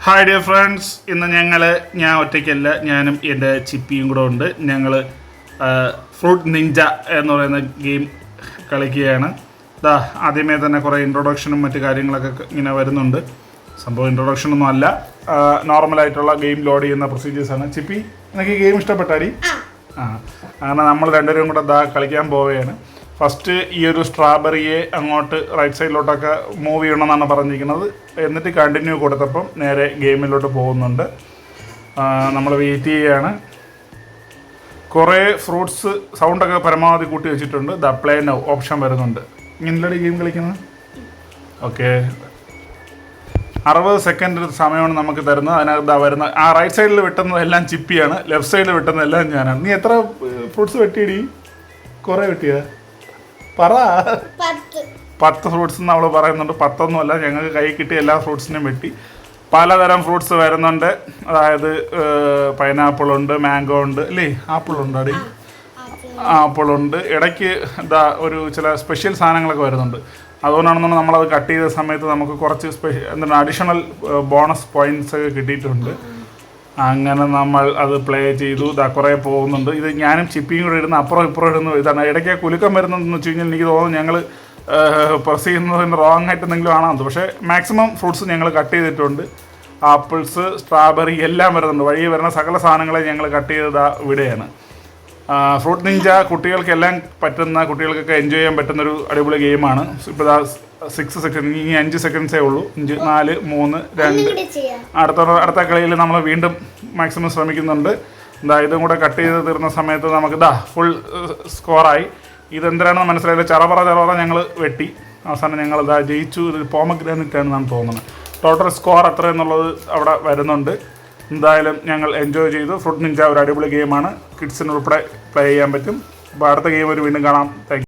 Hi dear friends, ഇന്ന് ഞാൻ ഒറ്റയ്ക്കല്ല, ഞാനും എൻ്റെ ചിപ്പിയും കൂടെ ഉണ്ട്. ഞങ്ങൾ ഫ്രൂട്ട് നിഞ്ച എന്ന് പറയുന്ന ഗെയിം കളിക്കുകയാണ്. ആദ്യമേ തന്നെ കുറേ ഇൻട്രൊഡക്ഷനും മറ്റു കാര്യങ്ങളൊക്കെ ഇങ്ങനെ വരുന്നുണ്ട്. സംഭവം ഇൻട്രൊഡക്ഷനൊന്നും അല്ല, നോർമലായിട്ടുള്ള ഗെയിം ലോഡ് ചെയ്യുന്ന പ്രൊസീജിയേഴ്സാണ്. ചിപ്പി, എനിക്ക് ഈ ഗെയിം ഇഷ്ടപ്പെട്ടാടി? അങ്ങനെ നമ്മൾ രണ്ടുപേരും കൂടെ കളിക്കാൻ പോവുകയാണ്. ഫസ്റ്റ് ഈ ഒരു സ്ട്രോബെറിയെ അങ്ങോട്ട് റൈറ്റ് സൈഡിലോട്ടൊക്കെ മൂവ് ചെയ്യണമെന്നാണ് പറഞ്ഞിരിക്കുന്നത്. എന്നിട്ട് കണ്ടിന്യൂ കൊടുത്തപ്പം നേരെ ഗെയിമിലോട്ട് പോകുന്നുണ്ട്. നമ്മൾ വെയിറ്റ് ചെയ്യുകയാണ്. കുറേ ഫ്രൂട്ട്സ് സൗണ്ടൊക്കെ പരമാവധി കൂട്ടി വെച്ചിട്ടുണ്ട്. പ്ലേ നൗ ഓപ്ഷൻ വരുന്നുണ്ട്. ഇങ്ങനെയുള്ള ഗെയിം കളിക്കുന്നത്. ഓക്കെ, 60 സെക്കൻഡ് സമയമാണ് നമുക്ക് തരുന്നത്. അതിനകത്ത് വരുന്ന ആ റൈറ്റ് സൈഡിൽ വെട്ടുന്നതെല്ലാം ചിപ്പിയാണ്, ലെഫ്റ്റ് സൈഡിൽ വെട്ടുന്നതെല്ലാം ഞാനാണ്. നീ എത്ര ഫ്രൂട്ട്സ് വെട്ടിയിടി? കുറേ വെട്ടിയ പറ. 10 ഫ്രൂട്ട്സ് നമ്മൾ പറയുന്നുണ്ട്. 10ഒന്നുമല്ല, ഞങ്ങൾക്ക് കൈ കിട്ടിയ എല്ലാ ഫ്രൂട്ട്സിനും വെട്ടി. പലതരം ഫ്രൂട്ട്സ് വരുന്നുണ്ട്. അതായത് പൈനാപ്പിളുണ്ട്, മാംഗോ ഉണ്ട്, അല്ലേ? ആപ്പിളുണ്ട് അടി, ആപ്പിളുണ്ട്. ഇടയ്ക്ക് ഒരു ചില സ്പെഷ്യൽ സാധനങ്ങളൊക്കെ വരുന്നുണ്ട്. അതുകൊണ്ടാണെന്നുണ്ടെങ്കിൽ നമ്മളത് കട്ട് ചെയ്ത സമയത്ത് നമുക്ക് കുറച്ച് എന്താണ് അഡീഷണൽ ബോണസ് പോയിൻറ്റ്സ് ഒക്കെ കിട്ടിയിട്ടുണ്ട്. അങ്ങനെ നമ്മൾ അത് പ്ലേ ചെയ്തു. കുറേ പോകുന്നുണ്ട്. ഇത് ഞാനും ചിപ്പിയും കൂടെ ഇടുന്ന അപ്പുറം ഇപ്പുറം ഇടുന്നു. ഇതാണ് ഇടയ്ക്ക് കുലുക്കം വരുന്നതെന്ന് വെച്ച് കഴിഞ്ഞാൽ എനിക്ക് തോന്നുന്നു ഞങ്ങൾ പ്രസ് ചെയ്യുന്നതിന് റോങ് ആയിട്ട് എന്തെങ്കിലും ആണെന്ന്. പക്ഷേ മാക്സിമം ഫ്രൂട്ട്സ് ഞങ്ങൾ കട്ട് ചെയ്തിട്ടുണ്ട്. ആപ്പിൾസ്, സ്ട്രോബെറി എല്ലാം വരുന്നുണ്ട്. വഴി വരുന്ന സകല സാധനങ്ങളെ ഞങ്ങൾ കട്ട് ചെയ്തത് ഇവിടെയാണ്. ഫ്രൂട്ട് നിഞ്ച കുട്ടികൾക്കെല്ലാം പറ്റുന്ന, കുട്ടികൾക്കൊക്കെ എൻജോയ് ചെയ്യാൻ പറ്റുന്നൊരു അടിപൊളി ഗെയിമാണ്. ഇപ്പോൾ 6 സെക്കൻഡ്, ഇനി 5 സെക്കൻഡ്സേ ഉള്ളൂ. 5, 4, 3, 2. അടുത്ത കളിയിൽ നമ്മൾ വീണ്ടും മാക്സിമം ശ്രമിക്കുന്നുണ്ട്. ഇതും കൂടെ കട്ട് ചെയ്ത് തീർന്ന സമയത്ത് നമുക്ക് ഫുൾ സ്കോറായി. ഇതെന്തിനാണെന്ന് മനസ്സിലായില്ല. ചറപറ ഞങ്ങൾ വെട്ടി. അവസാനം ഞങ്ങൾ ജയിച്ചു. ഇത് പോമഗ്രാനൈറ്റ് ആണെന്നാണ് തോന്നുന്നത്. ടോട്ടൽ സ്കോർ എത്ര എന്നുള്ളത് അവിടെ വരുന്നുണ്ട്. എന്തായാലും ഞങ്ങൾ എൻജോയ് ചെയ്തു. ഫ്രൂട്ട് നിഞ്ച ഒരു അടിപൊളി ഗെയിമാണ്. കിഡ്സിന് ഉൾപ്പെടെ പ്ലേ ചെയ്യാൻ പറ്റും. അപ്പോൾ അടുത്ത ഗെയിം വീണ്ടും കാണാം. Thank you.